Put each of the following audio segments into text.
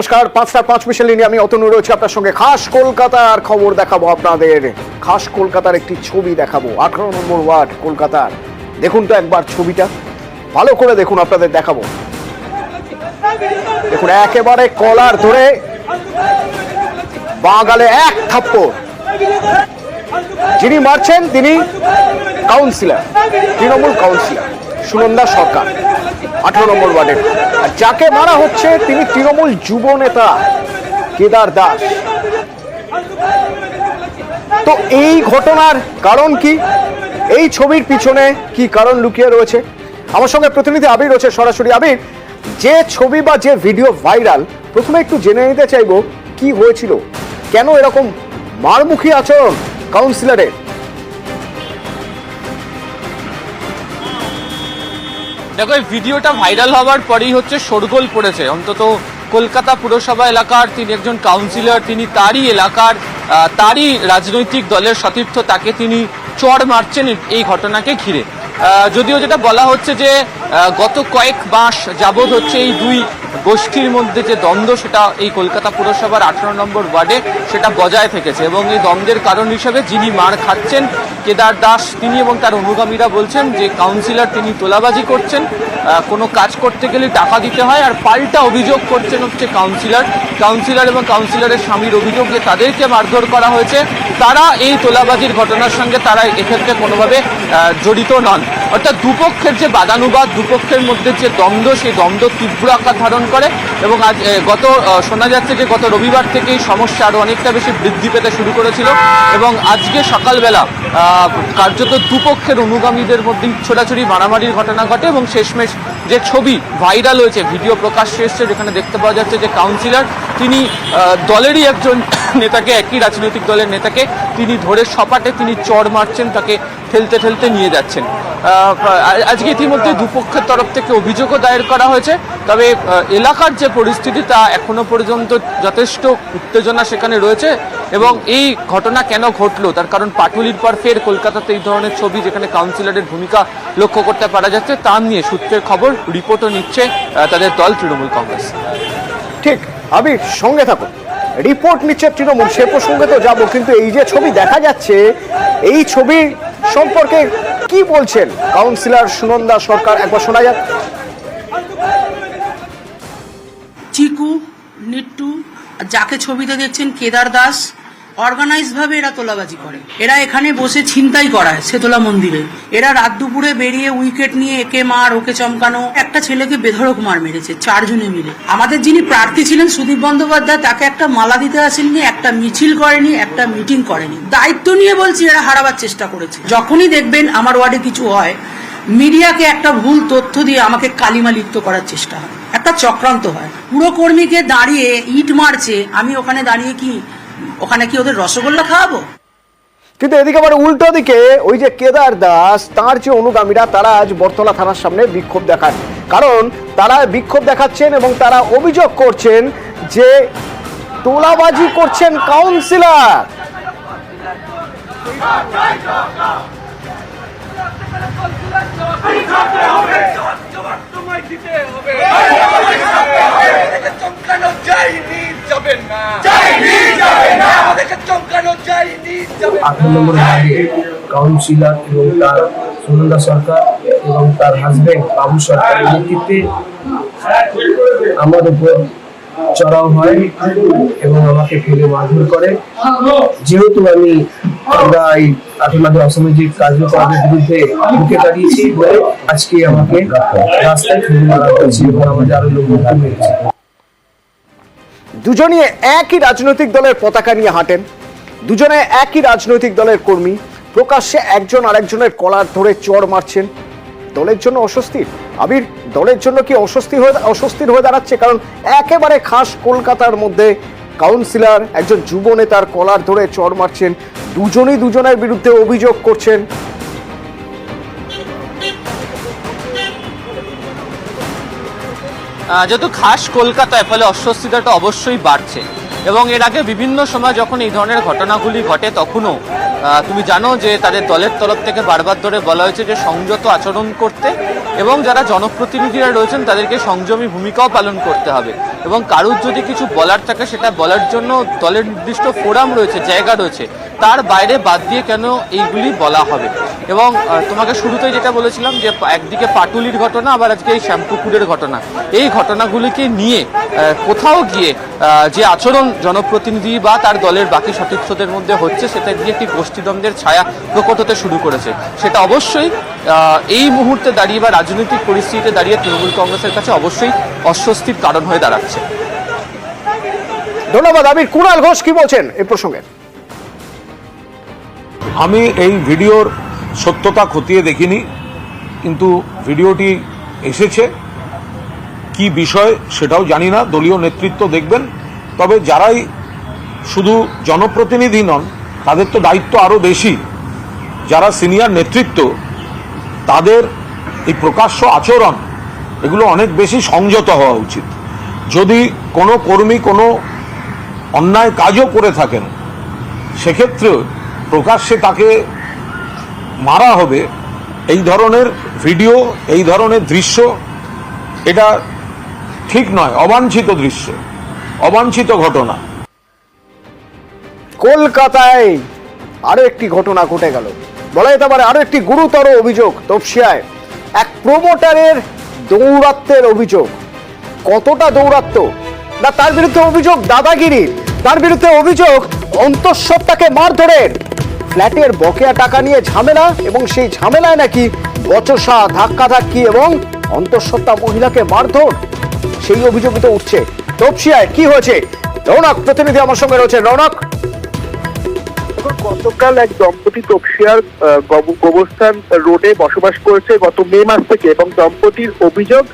নমস্কার, 5:05 নিয়ে আমি অতনু রয়েছি আপনার সঙ্গে। খাস কলকাতার খবর দেখাবো আপনাদের। খাস কলকাতার একটি ছবি দেখাবো, 18 নম্বর ওয়ার্ড কলকাতার। দেখুন তো একবার ছবিটা, ভালো করে দেখুন, আপনাদের দেখাবো। দেখুন, একেবারে কলার ধরে বাঁ-গালে এক থাপ্পড়। যিনি মারছেন তিনি কাউন্সিলর, তৃণমূল কাউন্সিলর সুনন্দা সরকার, 18 নম্বর ওয়ার্ডের। আর যাকে মারা হচ্ছে তিনি তৃণমূল যুব নেতা কেদার দাস। তো এই ঘটনার কারণ কি, এই ছবির পিছনে কি কারণ লুকিয়ে রয়েছে, আমার সঙ্গে প্রতিনিধি আবির রয়েছে সরাসরি। আবির, যে ছবি বা যে ভিডিও ভাইরাল, প্রথমে একটু জেনে নিতে চাইবো কি হয়েছিল, কেন এরকম মারমুখী আচরণ কাউন্সিলরের? দেখো, এই ভিডিওটা ভাইরাল হওয়ার পরেই হচ্ছে শোরগোল পড়েছে। অন্তত কলকাতা পুরসভা এলাকার তিনি একজন কাউন্সিলর, তিনি তারই এলাকার তারই রাজনৈতিক দলের সতীর্থ, তাকে তিনি চড় মারছেন এই ঘটনাকে ঘিরে। যদিও যেটা বলা হচ্ছে যে গত কয়েক মাস যাবৎ হচ্ছে এই দুই গোষ্ঠীর মধ্যে যে দ্বন্দ্ব, সেটা এই কলকাতা পুরসভার 18 নম্বর ওয়ার্ডে সেটা বজায় থেকেছে। এবং এই দ্বন্দ্বের কারণ হিসেবে যিনি মার খাচ্ছেন কেদার দাস, তিনি এবং তার অনুগামীরা বলছেন যে কাউন্সিলর তিনি তোলাবাজি করছেন, কোনো কাজ করতে গেলে টাকা দিতে হয়। আর পাল্টা অভিযোগ করছেন হচ্ছে কাউন্সিলর এবং কাউন্সিলরের স্বামীর অভিযোগ যে তাদেরকে মারধর করা হয়েছে, তারা এই তোলাবাজির ঘটনার সঙ্গে তারা এক্ষেত্রে কোনোভাবে জড়িত নন। অর্থাৎ দুপক্ষের যে বাদানুবাদ, দুপক্ষের মধ্যে যে দ্বন্দ্ব, সেই দ্বন্দ্ব তীব্র আকার ধারণ করে। এবং আজ শোনা যাচ্ছে যে গত রবিবার থেকে এই সমস্যা আরও অনেকটা বেশি বৃদ্ধি পেতে শুরু করেছিল। এবং আজকে সকালবেলা কার্যত দুপক্ষের অনুগামীদের মধ্যে ছোড়াছুড়ি মারামারির ঘটনা ঘটে। এবং শেষমেশ যে ছবি ভাইরাল হয়েছে, ভিডিও প্রকাশ্যে এসছে, যেখানে দেখতে পাওয়া যাচ্ছে যে কাউন্সিলর তিনি দলেরই একজন নেতাকে, একই রাজনৈতিক দলের নেতাকে তিনি ধরে সপাটে তিনি চড় মারছেন, তাকে ঠেলতে ঠেলতে নিয়ে যাচ্ছেন। আজকে ইতিমধ্যে দুপক্ষের তরফ থেকে অভিযোগও দায়ের করা হয়েছে। তবে এলাকার যে পরিস্থিতি, তা এখনো পর্যন্ত যথেষ্ট উত্তেজনা সেখানে রয়েছে। এবং এই ঘটনা কেন ঘটলো, তার কারণ পাটুলির পর ফের কলকাতাতে এই ধরনের ছবি, যেখানে কাউন্সিলরের ভূমিকা লক্ষ্য করতে পারা যাচ্ছে, তা নিয়ে সূত্রের খবর, রিপোর্টও নিচ্ছে তাদের দল তৃণমূল কংগ্রেস। ঠিক, আবির সঙ্গে থাকো, রিপোর্ট নিচ্ছে তৃণমূল, সে প্রসঙ্গে তো যাবো। কিন্তু এই যে ছবি দেখা যাচ্ছে, এই ছবি সম্পর্কে কি বলছেন কাউন্সিলর সুনন্দা সরকার, একবার শোনা যাক। চিকু, নিট্টু, যাকে ছবিতে দেখছেন কেদার দাস, অর্গানাইজ ভাবে এরা তোলাবাজি করে। এরা এখানে বসে ছিনতাই করায় শেতলা মন্দিরে। এরা রাত দুপুরে বেরিয়ে উইকেট নিয়ে একে মার ওকে চমকানো, একটা ছেলেকে বেধড়ক মার মেরেছে 4 জনে মিলে। আমাদের যিনি প্রার্থী ছিলেন সুদীপ বন্দ্যোপাধ্যায়, তাকে একটা মালা দিতে আসেননি, একটা মিছিল করেনি, একটা মিটিং করেনি। দায়িত্ব নিয়ে বলছি, এরা হারাবার চেষ্টা করেছে। যখনই দেখবেন আমার ওয়ার্ডে কিছু হয়, মিডিয়াকে একটা ভুল তথ্য দিয়ে আমাকে কালিমা লিপ্ত করার চেষ্টা হয়, একটা চক্রান্ত হয়। পুরকর্মীকে দাঁড়িয়ে ইট মারছে, আমি ওখানে দাঁড়িয়ে ওখানে কি ওদের রসগোল্লা খাওয়াবো? কিন্তু এদিকে আবার উল্টো দিকে ওই যে কেদার দাস, তার যে অনুগামীরা, তারা আজ বটতলা থানার সামনে বিক্ষোভ দেখান। কারণ তারা বিক্ষোভ দেখাচ্ছেন এবং তারা অভিযোগ করছেন যে তোলাবাজি করছেন কাউন্সিলর। কাউন্সিলর এবং তার সুনন্দা সরকার এবং তার হাজবেন্ড বাবু সরকারের নেতৃত্বে আমার উপর চড়াও হয় এবং আমাকে ফেলে মারধর করে। যেহেতু আমরা এই 18 অসামাজিক কার্যকলাপের বিরুদ্ধে মুখে দাঁড়িয়েছি বলে আজকে আমাকে রাস্তায় ফেলে মারা হয়েছে এবং আমাদের আরো লোক হয়েছে। দুজনই একই রাজনৈতিক দলের পতাকা নিয়ে হাঁটেন, দুজনে একই রাজনৈতিক দলের কর্মী। প্রকাশ্যে একজন আরেকজনের কলার ধরে চড় মারছেন। দলের জন্য অস্বস্তির, আবির, দলের জন্য কি অস্বস্তির হয়ে দাঁড়াচ্ছে? কারণ একেবারে খাস কলকাতার মধ্যে কাউন্সিলর একজন যুব নেতার কলার ধরে চড় মারছেন, দুজনই দুজনের বিরুদ্ধে অভিযোগ করছেন। যেহেতু খাস কলকাতায়, ফলে অস্বস্তিটা অবশ্যই বাড়ছে। এবং এর আগে বিভিন্ন সময় যখন এই ধরনের ঘটনাগুলি ঘটে তখনও তুমি জানো যে তাদের দলের তরফ থেকে বারবার ধরে বলা হয়েছে যে সংযত আচরণ করতে এবং যারা জনপ্রতিনিধিরা রয়েছেন তাদেরকে সংযমী ভূমিকাও পালন করতে হবে এবং কারুর যদি কিছু বলার থাকে সেটা বলার জন্য দলের নির্দিষ্ট ফোরাম রয়েছে, জায়গা রয়েছে, তার বাইরে বাদ দিয়ে কেন এইগুলি বলা হবে। এবং তোমাকে শুরুতেই যেটা বলেছিলাম যে একদিকে পাটুলির ঘটনা, আবার আজকে এই শ্যামপুকুরের ঘটনা, এই ঘটনাগুলিকে নিয়ে কোথাও গিয়ে যে আচরণ জনপ্রতিনিধি বা তার দলের বাকি সতীর্থদের মধ্যে হচ্ছে সেটা গিয়ে একটি গোষ্ঠীদ্বন্দ্বের ছায়া প্রকট হতে শুরু করেছে। সেটা অবশ্যই এই মুহূর্তে দাঁড়িয়ে বা রাজনৈতিক পরিস্থিতিতে দাঁড়িয়ে তৃণমূল কংগ্রেসের কাছে অবশ্যই অস্বস্তির কারণ হয়ে দাঁড়াচ্ছে। ধন্যবাদ আবির। কুণাল ঘোষ কি বলছেন এই প্রসঙ্গে? আমি এই ভিডিওর সত্যতা খতিয়ে দেখিনি, কিন্তু ভিডিওটি এসেছে, কি বিষয় সেটাও জানি না, দলীয় নেতৃত্ব দেখবেন। তবে যারাই শুধু জনপ্রতিনিধি নন, তাদের তো দায়িত্ব আরও বেশি। যারা সিনিয়র নেতৃত্ব, তাদের এই প্রকাশ্য আচরণ এগুলো অনেক বেশি সংযত হওয়া উচিত। যদি কোনো কর্মী কোনো অন্যায় কাজও করে থাকেন, সেক্ষেত্রে প্রকাশ্যে তাকে মারা হবে, এই ধরনের ভিডিও, এই ধরনের দৃশ্য, এটা ঠিক নয়, অবাঞ্ছিত দৃশ্য, অবাঞ্ছিত ঘটনা। কলকাতায় আরো একটি ঘটনা ঘটে গেল, বলা যেতে পারে আরো একটি গুরুতর অভিযোগ। তপসিয়ায় এক প্রমোটারের দৌরাত্ম্যের অভিযোগ। কতটা দৌরাত্ম্য না, তার বিরুদ্ধে অভিযোগ দাদাগিরি, তার বিরুদ্ধে অভিযোগ অন্তঃসত্ত্বাকে মারধরের, ফ্ল্যাটের বকেয়া টাকা নিয়ে ঝামেলা এবং সেই ঝামেলায় নাকি বচসা, ধাক্কাধাক্কি এবং অন্তঃসত্ত্বা মহিলাকে মারধর, সেই অভিযোগ তো উঠছে। তপসিয়ায় কি হয়েছে? রৌনক প্রতিনিধি আমার সঙ্গে রয়েছে। রৌনক, গতকাল এক দম্পতি তপসিয়ার গোবরস্থান রোডে বসবাস করেছে গত মে মাস থেকে, এবং দম্পতির অভিযোগ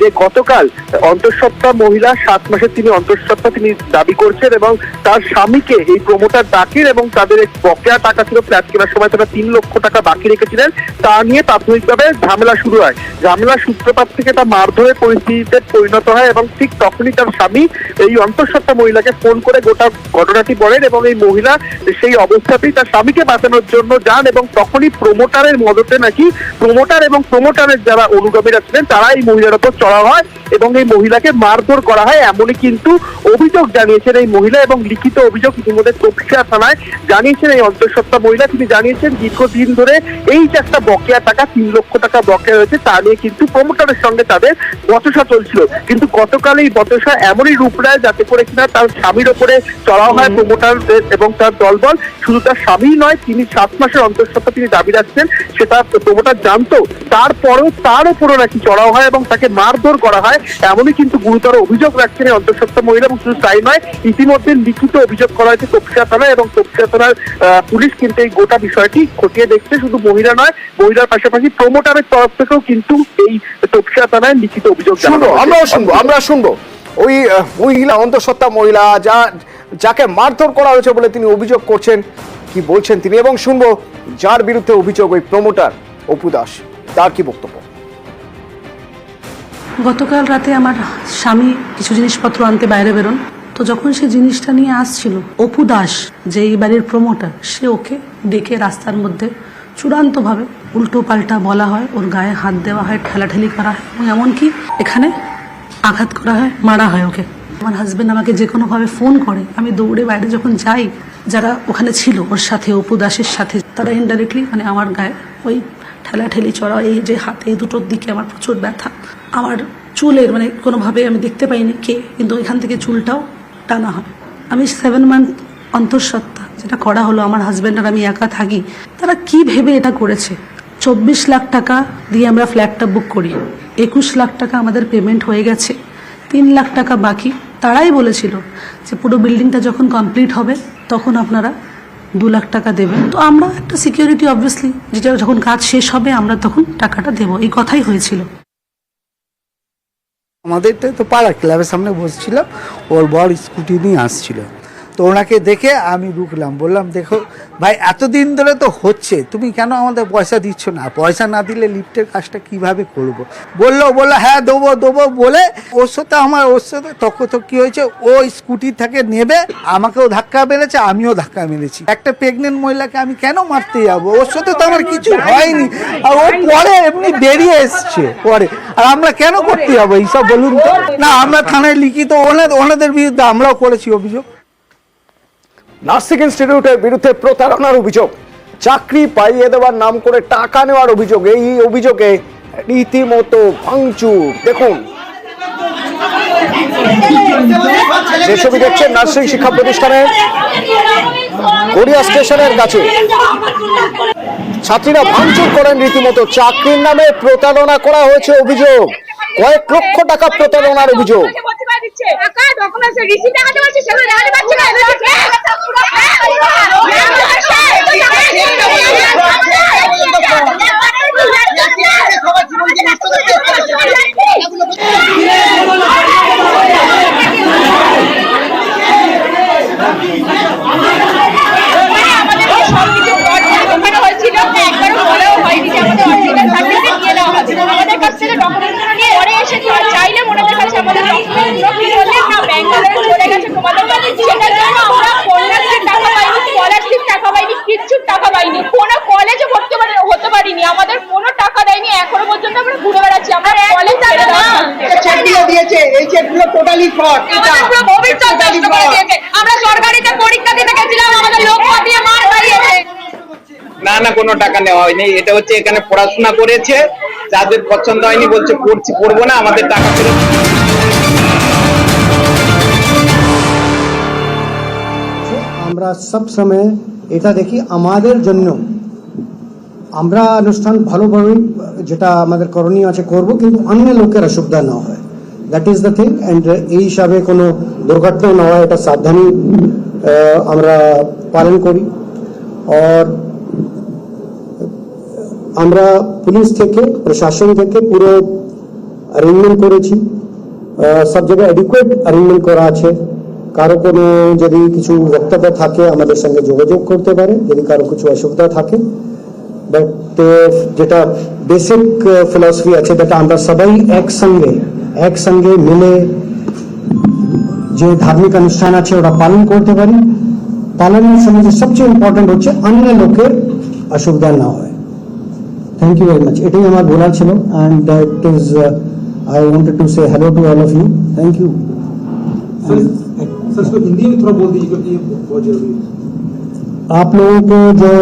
যে গতকাল অন্তঃসত্ত্বা মহিলা 7 মাসের তিনি অন্তঃসত্ত্বা তিনি দাবি করছেন এবং তার স্বামীকে এই প্রমোটার ডাকেন এবং তাদের এক বকেয়া টাকা ছিল, ফ্ল্যাট কেনার সময় তারা 3 লক্ষ টাকা বাকি রেখেছিলেন, তা নিয়ে প্রাথমিকভাবে ঝামেলা শুরু হয়। ঝামেলা সূত্রপাত থেকে তা মারধরের পরিস্থিতিতে পরিণত হয় এবং ঠিক তখনই তার স্বামী এই অন্তঃসত্ত্বা মহিলাকে ফোন করে গোটা ঘটনাটি বলেন এবং এই মহিলা সেই অবস্থাতেই তার স্বামীকে বাঁচানোর জন্য যান এবং তখনই প্রমোটারের মদতে নাকি প্রমোটার এবং প্রমোটারের যারা অনুগামীরা ছিলেন তারা এই মহিলার উপর চড়া হয় এবং এই মহিলাকে মারধর করা হয়, এমনই কিন্তু অভিযোগ জানিয়েছেন এই মহিলা। এবং লিখিত অভিযোগ ইতিমধ্যে তপসিয়া থানায় জানিয়েছেন এই অন্তঃসত্ত্বা মহিলা। তিনি জানিয়েছেন দীর্ঘদিন ধরে এই যে একটা বকেয়া টাকা 3 লক্ষ টাকা বকেয়া রয়েছে তা নিয়ে কিন্তু প্রমোটারের সঙ্গে তাদের বচসা চলছিল, কিন্তু গতকাল এই বচসা এমনই রূপ নেয় যাতে করে কিনা তার স্বামীর ওপরে চড়া হয় প্রমোটার এবং তার দলবল। শুধু তার স্বামী নয়, তিনি 7 মাসের অন্তঃসত্ত্বা তিনি দাবি রাখছেন, সেটা প্রমোটার জানতো, তারপরেও তার উপরও নাকি চড়াও হয় এবং তাকে মারধর করা হয়, এমনই কিন্তু গুরুতর অভিযোগ রাখছেন এই অন্তঃসত্ত্বা মহিলা। এবং শুধু তাই নয়, ইতিমধ্যে লিখিত অভিযোগ করা হয়েছে তপসিয়া থানায় এবং তপসিয়া থানার পুলিশ কিন্তু এই গোটা বিষয়টি খতিয়ে দেখছে। শুধু মহিলা নয়, মহিলার পাশাপাশি প্রমোটারের তরফ থেকেও কিন্তু এই তপসিয়া থানায় লিখিত অভিযোগ জানানো হয়েছে। আমরা শুনবো ওই মহিলা, অন্তঃসত্ত্বা মহিলা যাকে মারধর করা হয়েছে বলে তিনি অভিযোগ করছেন, কি বলছেন তিনি, এবং শুনবো যার বিরুদ্ধে অভিযোগ ওই প্রমোটার অপু দাস, তার কি বক্তব্য। গতকাল রাতে আমার স্বামী কিছু জিনিসপত্র আনতে বাইরে বেরোন, তো যখন সে জিনিসটা নিয়ে আসছিল, অপু দাস যে এই বাড়ির প্রমোটার, সে ওকে ডেকে রাস্তার মধ্যে চূড়ান্তভাবে উল্টো পাল্টা বলা হয়, ওর গায়ে হাত দেওয়া হয়, ঠেলাঠেলি করা হয় এবং এমনকি এখানে আঘাত করা হয়, মারা হয় ওকে। আমার হাজবেন্ড আমাকে যে কোনোভাবে ফোন করে, আমি দৌড়ে বাইরে যখন যাই, যারা ওখানে ছিল ওর সাথে, অপু দাসের সাথে, তারা ইনডাইরেক্টলি মানে আমার গায়ে ওই ঠেলাঠেলি চড়া, এই যে হাতে দুটোর দিকে আমার প্রচুর ব্যথা, আমার চুলের মানে কোনোভাবে আমি দেখতে পাইনি কে, কিন্তু এখান থেকে চুলটাও টানা হয়। আমি 7 মান্থ অন্তঃসত্ত্বা, যেটা করা হলো, আমার হাজব্যান্ড আর আমি একা থাকি, তারা কি ভেবে এটা করেছে। 24 লাখ টাকা দিয়ে আমরা ফ্ল্যাটটা বুক করি, 21 লাখ টাকা আমাদের পেমেন্ট হয়ে গেছে, 3 লাখ টাকা বাকি। তারাই বলেছিল যে পুরো বিল্ডিংটা যখন কমপ্লিট হবে তখন আপনারা 2 লাখ টাকা দেবেন, তো আমরা একটা সিকিউরিটি অবভিয়াসলি, যেটা যখন কাজ শেষ হবে আমরা তখন টাকাটা দেবো, এই কথাই হয়েছিল। আমাদের তো পাড়া ক্লাবের সামনে বসছিলাম, ওর বর স্কুটি নিয়ে আসছিল, তো ওনাকে দেখে আমি রুকলাম, বললাম দেখো ভাই এতদিন ধরে তো হচ্ছে, তুমি কেন আমাদের পয়সা দিচ্ছ না? পয়সা না দিলে লিফটের কাজটা কিভাবে করব? বললো হ্যাঁ দেবো বলে ওর সাথে তখন কি হয়েছে, ও স্কুটি থেকে নেবে, আমাকেও ধাক্কা মেরেছে, আমিও ধাক্কা মেরেছি। একটা প্রেগনেন্ট মহিলাকে আমি কেন মারতে যাবো? ওর সাথে তো আমার কিছু হয়নি, আর ও পরে এমনি বেরিয়ে এসছে পরে, আর আমরা কেন করতে যাবো এইসব বলুন তো? না, আমরা থানায় লিখিত ওনাদের বিরুদ্ধে আমরাও করেছি অভিযোগ। নার্সিং ইনস্টিটিউটের বিরুদ্ধে প্রতারণার অভিযোগ, চাকরি পাইয়ে দেওয়ার নাম করে টাকা নেওয়ার অভিযোগ, এই অভিযোগে রীতিমতো ভাঙচুর। দেখুন যে ছবি দেখছেন নার্সিং শিক্ষা প্রতিষ্ঠানের গড়িয়া স্টেশনের কাছে ছাত্রীরা ভাঙচুর করেন রীতিমতো। চাকরির নামে প্রতারণা করা হয়েছে অভিযোগ, কয়েক লক্ষ টাকা প্রতারণার অভিযোগ। আমাদের কোনো টাকা দেয়নি, এখনো পর্যন্ত আমরা ঘুরে বেড়াচ্ছি। আমরা কলেজ দিয়েছে, এই চেকগুলো টোটালি ফ্রড, পুরো ভবিষ্যৎ নষ্ট করে দিয়েছে। আমরা সরকারিতে পরীক্ষা দিতে গেছিলাম, আমাদের লোক দিয়ে মার খাইয়েছে। না কোনো টাকা নেওয়া হয়নি, এটা হচ্ছে এখানে পড়াশোনা করেছে, যাদের পছন্দ হয়নি বলছে পড়বো না, আমাদের টাকা ফেরত। আমরা সব সময় এটা দেখি আমাদের জন্য, আমরা অনুষ্ঠান ভালোভাবেই যেটা আমাদের করণীয় আছে করব, কিন্তু অন্য লোকের অসুবিধা না হয়, that is the thing. And এই হিসাবে কোনো দুর্ঘটনা না হয় এটা সাবধানী আমরা পালন করি। আর আমরা পুলিশ থেকে প্রশাসন থেকে পুরো অ্যারেঞ্জমেন্ট করেছি, সব জায়গায় অ্যাডিকুয়েট অ্যারেঞ্জমেন্ট করা আছে। কারো কোনো যদি কিছু বক্তব্য থাকে আমাদের সঙ্গে যোগাযোগ করতে পারে, যদি কারো কিছু অসুবিধা থাকে। বাট যেটা বেসিক ফিলসফি আছে, যেটা আমরা সবাই একসঙ্গে মিলে যে ধার্মিক অনুষ্ঠান আছে ওটা পালন করতে পারি। পালনের সময় সবচেয়ে ইম্পর্টেন্ট হচ্ছে অন্য লোকের অসুবিধা না হয়। থ্যাংক ইউ ভেরি মাচ, এটাই আমার বলার ছিল। And that is I wanted to say hello to all of you, thank you. Sir इसको हिंदी में थोड़ा बोल दीजिए क्योंकि ये बहुत जरूरी है। आप लोगों को जो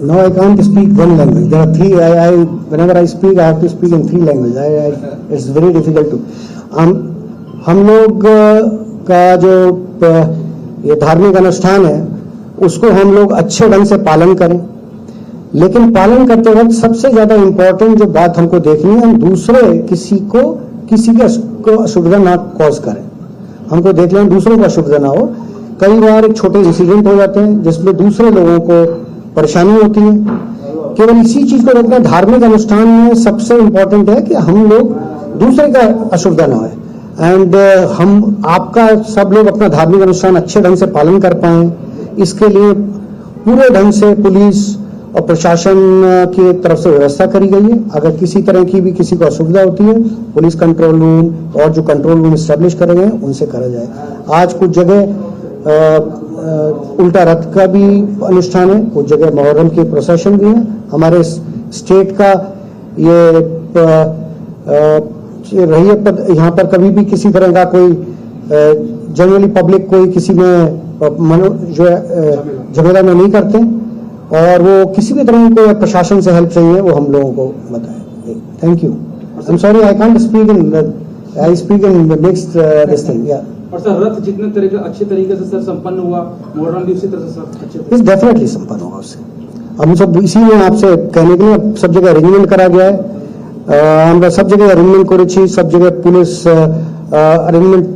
now I can't speak one language, there are three, I whenever I speak I have to speak in three languages, it's very difficult to हम लोग का जो ये धार्मिक अनुष्ठान है उसको हम लोग अच्छे ढंग से पालन करें, लेकिन पालन करते वक्त सबसे ज्यादा इम्पोर्टेंट जो बात हमको देखनी है, हम दूसरे किसी को असुविधा ना कॉज करें। हमको देख लें दूसरों को असुविधा ना हो। कई बार एक छोटे इंसिडेंट हो जाते हैं जिसमें दूसरे लोगों को परेशानी होती है। केवल इसी चीज को रखना, धार्मिक अनुष्ठान में सबसे इम्पोर्टेंट है कि हम लोग दूसरे का असुविधा ना हो। एंड हम आपका सब लोग अपना धार्मिक अनुष्ठान अच्छे ढंग से पालन कर पाए, इसके लिए पूरे ढंग से पुलिस और प्रशासन की तरफ से व्यवस्था करी गई है। अगर किसी तरह की भी किसी को असुविधा होती है, पुलिस कंट्रोल रूम और जो कंट्रोल रूम एस्टेब्लिश करे गए उनसे करा जाए। आज कुछ जगह उल्टा रथ का भी अनुष्ठान है, कुछ जगह मुहर्रम की प्रोसेशन भी है। हमारे स्टेट का ये रही है, पर यहाँ पर कभी भी किसी तरह का कोई जनरली पब्लिक कोई किसी में जो झमेला में नहीं करते, और वो किसी भी तरह को प्रशासन से हेल्प चाहिए वो हम लोगों को बताएं। Thank you. I am sorry I can't speak in, I speak in next this thing. या और सर रथ जितने अच्छे तरीके से सर संपन्न हुआ, मुहर्रम भी उसी तरह से सर अच्छे इस डेफिनेटली संपन्न होगा उससे। हम सब इसीलिए आपसे कहने के लिए सब जगह अरेंजमेंट करा गया है। আমরা सब जगह अरेंजमेंट করেছি, सब जगह पुलिस अरेंजमेंट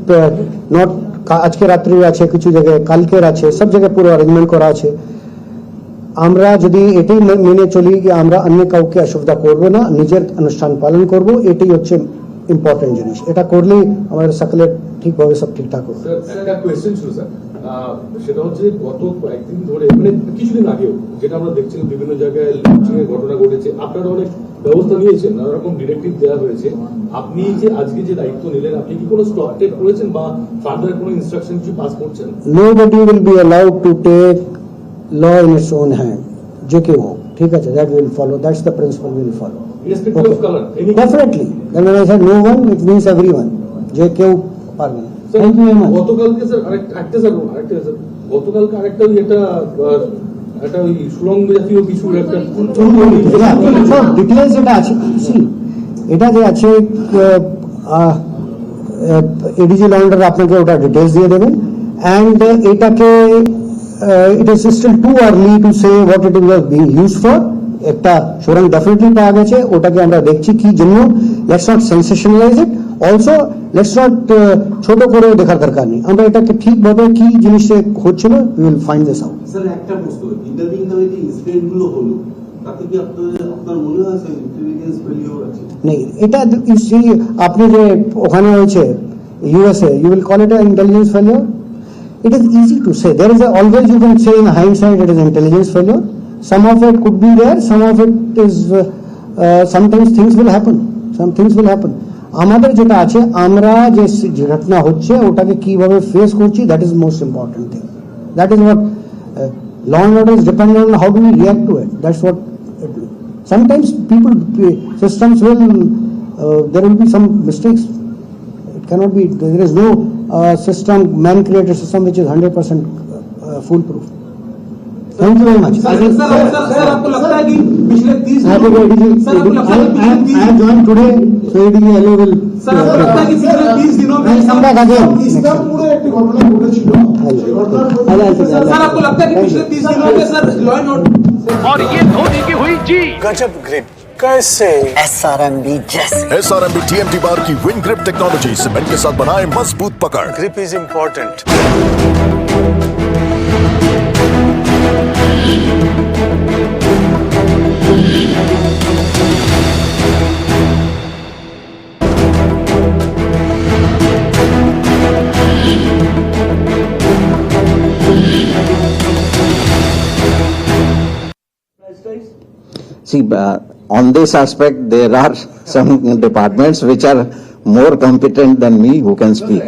নট আজকে রাত্রে আছে, কিছু জায়গায় কালকের আছে, সব জায়গায় পুরো অ্যারেঞ্জমেন্ট করা আছে। আমরা যদি এটাই মেনে চলি যে আমরা অন্য কাউকে অসুবিধা করব না, নিজের অনুষ্ঠান পালন করব, এটাই হচ্ছে ইম্পর্টেন্ট জিনিস। এটা করলেই আমাদের সকলের ঠিকভাবে সব ঠিকঠাক হবে। একটা কোয়েশ্চেন ছিল স্যার, সেটা হচ্ছে গত কয়েকদিন ধরে মানে কিছুদিন আগেও যেটা আমরা দেখছিলাম বিভিন্ন জায়গায় লিঞ্চিং এর ঘটনা ঘটেছে, আপনারা অনেক ব্যবস্থা নিয়েছেন, নানা রকম ডিরেক্টিভ দেওয়া হয়েছে। আপনি যে আজকে যে দায়িত্ব নিলেন, আপনি কি কোনো স্টপ টেক করেছেন বা ফার্দার কোনো ইনস্ট্রাকশন কিছু পাস করছেন? Nobody will be allowed to take law in its own hand. যে কেউ হোক, ঠিক আছে, that we will follow. That's the principle we will follow. Irrespective of color, any Definitely. Then when I said no one, it means everyone. যে কেউ পারবে না। Thank you very much. গতকালকে স্যার আরেকটা গতকালকে আরেকটা ওই একটা ওই সুরঙ্গ জাতীয় কিছু একটা সব ডিটেলস এটা আছে। See, এটা যে আছে এডিজি লন্ডার আপনাকে ওটা ডিটেলস দিয়ে দেবেন। অ্যান্ড এটাকে it is still too early to say what it was being used for. একটা সুরঙ্গ ডেফিনেটলি পাওয়া গেছে, ওটাকে আমরা দেখছি কি জন্য। Let's not sensationalize it, also let's not ছোট করে দেখার দরকার নেই। আমরা এটাকে ঠিকভাবে কি জিনিসটা হচ্ছিল, we will find this out. Sir একটা প্রশ্ন, ইন্টারভিউ যে ইনসিডেন্ট গুলো হলো তাতে কি আপনার মনে হয় ইন্টেলিজেন্স ফেলিওর আছে? নেই, এটা আপনি যে ওখানে হয়েছে USA, you will call it a intelligence failure? It is easy to say. There is always you can say in hindsight it is intelligence failure. Some of it could be there. Some of it is sometimes things will happen. Some things will happen. আমাদের যেটা আছে, আমরা যে ঘটনা হচ্ছে ওটাকে কিভাবে face করছি, that is most important thing. That is what law and order is dependent on how do we react to it. That's what it will. Sometimes systems will there will be some mistakes. It cannot be. There is no system, man-created system which is 100% foolproof. Thank you very much. Sir आपको लगता है कि पिछले 30 I have joined today, so ADG LO will. Sir आपको लगता है कि पिछले 30 दिनों में I'll come back again. ইসলামপুরে একটি ঘটনা ঘটেছিল। सर आपको लगता है कि पिछले 30 दिनों में सर लॉ एंड ऑर्डर और ये धोनी की हुई जी गजब ग्रिप कैसे SRMB जैसे। SRMB TMT बार की विन ग्रिप टेक्नोलॉजी सीमेंट के साथ बनाए मजबूत पकड़। Grip is important. See, on this aspect, there are some departments which are more competent than me who can speak.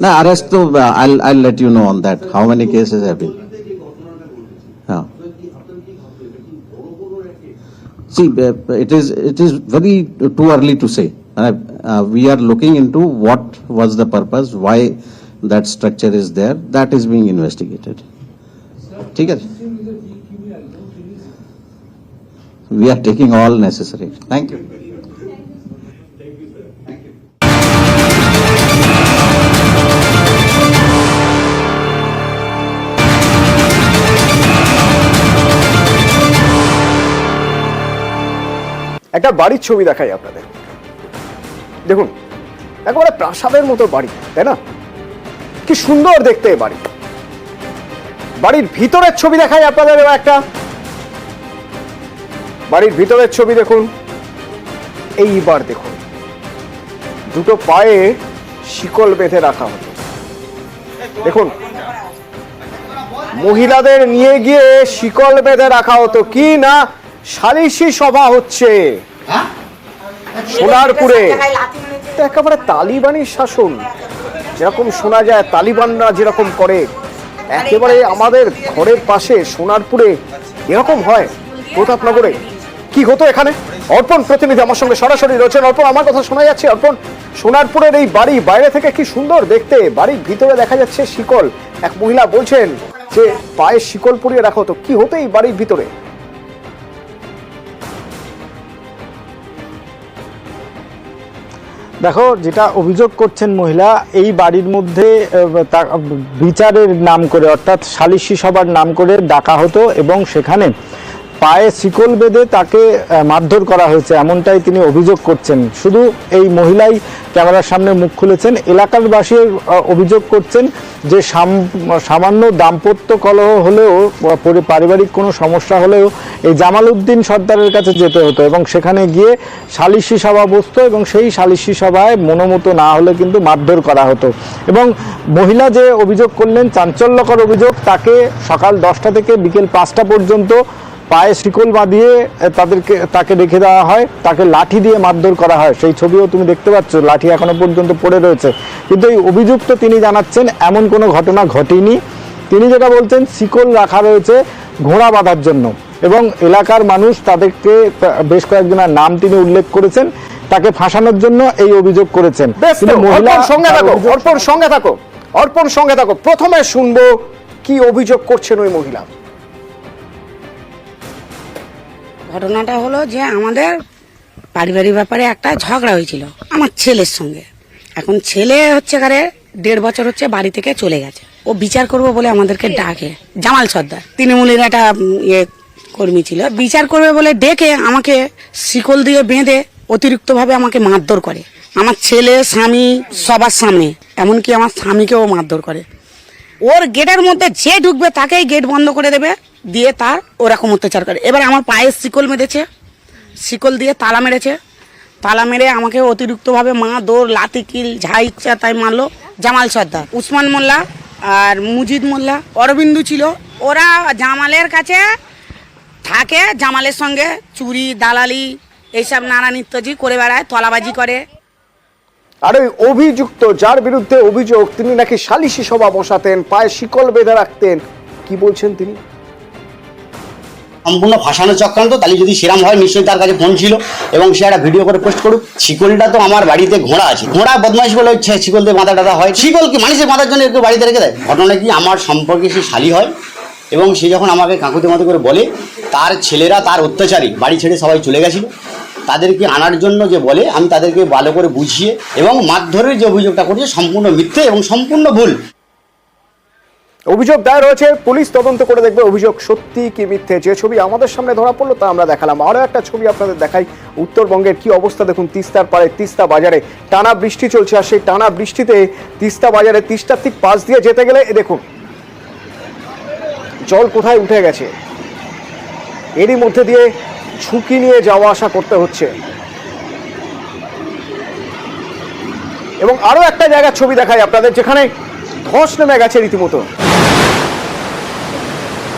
No, arrest, I'll let you know on that. How many cases have been? Yeah. See, it is very too early to say. We are looking into what was the purpose, why that structure is there. That is being investigated. ठीक है? We are taking all necessary. Thank you. একটা বাড়ির ছবি দেখাই আপনাদের। দেখুন, একেবারে প্রাসাদের মতো বাড়ি, তাই না? কি সুন্দর দেখতে বাড়ি। বাড়ির ভিতরের ছবি দেখাই আপনাদের একটা। বাড়ির ভিতরের ছবি দেখুন। এইবার দেখুন, দুটো পায়ে শিকল বেঁধে রাখা হতো। দেখুন, মহিলাদের নিয়ে গিয়ে শিকল বেঁধে রাখা হতো। কি না সালিশি সভা হচ্ছে সোনারপুরে। একেবারে তালিবানি শাসন যেরকম শোনা যায়, তালিবানরা যেরকম করে, একেবারে আমাদের ঘরের পাশে সোনারপুরে এরকম হয়। প্রতাপনগরে কি হতো এখানে? অর্পণ প্রতিনিধি আমার সঙ্গে সরাসরি রয়েছেন। অর্পণ, আমার কথা শোনা যাচ্ছে? অর্পণ, সোনারপুরের এই বাড়ি বাইরে থেকে কি সুন্দর দেখতে, বাড়ির ভিতরে দেখা যাচ্ছে শিকল। এক মহিলা বলছেন যে পায়ে শিকল পরিয়ে রাখা হতো। কি হতো এই বাড়ির ভিতরে? দেখো, যেটা অভিযোগ করছেন মহিলা, এই বাড়ির মধ্যে বিচারের নাম করে, অর্থাৎ সালিশি সভার নাম করে ডাকা হতো এবং সেখানে পায়ে শিকল বেঁধে তাকে মারধর করা হয়েছে, এমনটাই তিনি অভিযোগ করছেন। শুধু এই মহিলাই ক্যামেরার সামনে মুখ খুলেছেন, এলাকার বাসী অভিযোগ করছেন যে সামান্য দাম্পত্য কলহ হলেও, পারিবারিক কোনো সমস্যা হলেও এই জামাল উদ্দিন সর্দারের কাছে যেতে হতো এবং সেখানে গিয়ে সালিশি সভা বসতো এবং সেই সালিশি সভায় মনোমতো না হলে কিন্তু মারধর করা হতো। এবং মহিলা যে অভিযোগ করলেন, চাঞ্চল্যকর অভিযোগ, তাকে সকাল 10টা থেকে বিকেল 5টা পর্যন্ত পায়ে শিকল বাঁধিয়ে তাকে রেখে দেওয়া হয়, তাকে লাঠি দিয়ে মারধর করা হয়। সেই ছবিও তুমি দেখতে পাচ্ছ, লাঠি এখনো পর্যন্ত পড়ে রয়েছে। কিন্তু এই অভিযুক্ত তিনি জানাচ্ছেন এমন কোনো ঘটনা ঘটেনি। তিনি যেটা বলছেন, শিকল রাখা রয়েছে ঘোড়া বাঁধার জন্য এবং এলাকার মানুষ তাদেরকে, বেশ কয়েকজনের নাম তিনি উল্লেখ করেছেন, তাকে ফাঁসানোর জন্য এই অভিযোগ করেছেন। অর্পণ সঙ্গে থাকো, প্রথমে শুনবো কি অভিযোগ করছেন ওই মহিলা। ঘটনাটা হলো যে আমাদের পারিবারিক ব্যাপারে একটা ঝগড়া হয়েছিল আমার ছেলের সঙ্গে। এখন ছেলে হচ্ছে 1.5 বছর হচ্ছে বাড়ি থেকে চলে গেছে। ও বিচার করবো বলে আমাদেরকে ডাকে, জামাল সর্দার তৃণমূলের একটা কর্মী ছিল, বিচার করবে বলে ডেকে আমাকে শিকল দিয়ে বেঁধে অতিরিক্তভাবে আমাকে মারধর করে। আমার ছেলে, স্বামী সবার সামনে, এমনকি আমার স্বামীকেও মারধর করে। ওর গেটের মধ্যে যে ঢুকবে তাকেই গেট বন্ধ করে দেবে, দিয়ে তার ওরকম অত্যাচার করে। এবার আমার পায়ে শিকল মেরেছে, শিকল দিয়ে তালা মেরেছে, তালা মেরে আমাকে অতিরিক্তভাবে দৌড় লাতি কিল যা ইচ্ছা তাই মারলো। জামাল সর্দার, উসমান মোল্লা আর মুজিদ মোল্লা, অরবিন্দু ছিল, ওরা জামালের কাছে থাকে, জামালের সঙ্গে চুরি দালালি এইসব নানা নিত্যজি করে বেড়ায়, তলাবাজি করে। আর ওই অভিযুক্ত যার বিরুদ্ধে অভিযোগ, তিনি নাকি সালিশি সভা বসাতেন, পায়ে শিকল বেঁধে রাখতেন, কি বলছেন তিনি? সম্পূর্ণ ফাঁসানো চক্রান্ত। তাহলে যদি সেরাম হয় নিশ্চয়ই তার কাছে ফোন ছিল এবং সে একটা ভিডিও করে পোস্ট করুক। শিকলটা তো আমার বাড়িতে ঘোড়া আছে, ঘোড়া বদমাইশ বলে শিকল দিয়ে মাথা টাথা হয়। শিকল কি মানুষের মাথার জন্য একটু বাড়িতে রেখে দেয়? ঘটনা কি, আমার সম্পর্কে সে শালি হয় এবং সে যখন আমাকে কাকুতে মতো করে বলে, তার ছেলেরা তার অত্যাচারী বাড়ি ছেড়ে সবাই চলে গেছিল, তাদেরকে আনার জন্য যে বলে, আমি তাদেরকে ভালো করে বুঝিয়ে এবং মারধরের যে অভিযোগটা করছে সম্পূর্ণ মিথ্যে এবং সম্পূর্ণ ভুল। অভিযোগ দায়ের হয়েছে, পুলিশ তদন্ত করে দেখবে অভিযোগ সত্যি কি মিথ্যে। যে ছবি আমাদের সামনে ধরা পড়লো তা আমরা দেখালাম। আরও একটা ছবি আপনাদের দেখাই। উত্তরবঙ্গের কি অবস্থা দেখুন, তিস্তার পাড়ে তিস্তা বাজারে টানা বৃষ্টি চলছে, আর সেই টানা বৃষ্টিতে তিস্তা বাজারে, তিস্তার ঠিক পাশ দিয়ে যেতে গেলে দেখুন জল কোথায় উঠে গেছে। এরই মধ্যে দিয়ে ঝুঁকি নিয়ে যাওয়া আসা করতে হচ্ছে। এবং আরো একটা জায়গার ছবি দেখাই আপনাদের, যেখানে ধস নেমে গেছে রীতিমতো।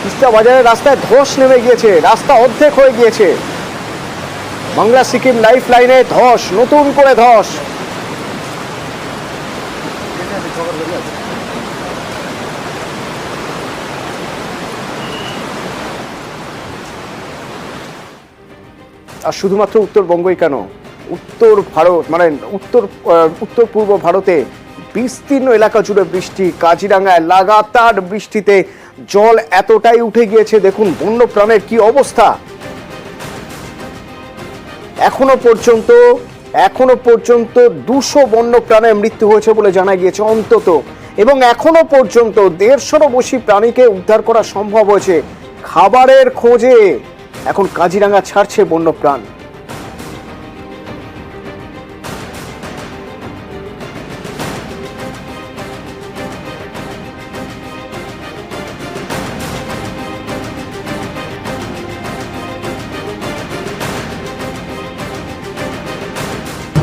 তিস্তা বাজারের রাস্তায় ধস নেমে গিয়েছে, রাস্তা অর্ধেক হয়ে গিয়েছে। বাংলা সিকিম লাইফ লাইনে ধস, নতুন করে ধস। আর শুধুমাত্র উত্তরবঙ্গই কেন, উত্তর ভারত মানে উত্তর পূর্ব ভারতে বিস্তীর্ণ এলাকা জুড়ে বৃষ্টি। কাজিরাঙ্গায় লাগাতার বৃষ্টিতে জল এতটাই উঠে গিয়েছে, দেখুন বন্যপ্রাণের কি অবস্থা। এখনো পর্যন্ত 200 বন্যপ্রাণের মৃত্যু হয়েছে বলে জানা গিয়েছে অন্তত, এবং এখনো পর্যন্ত 150-রও বেশি প্রাণীকে উদ্ধার করা সম্ভব হয়েছে। খাবারের খোঁজে এখন কাজিরাঙ্গা ছাড়ছে বন্যপ্রাণ।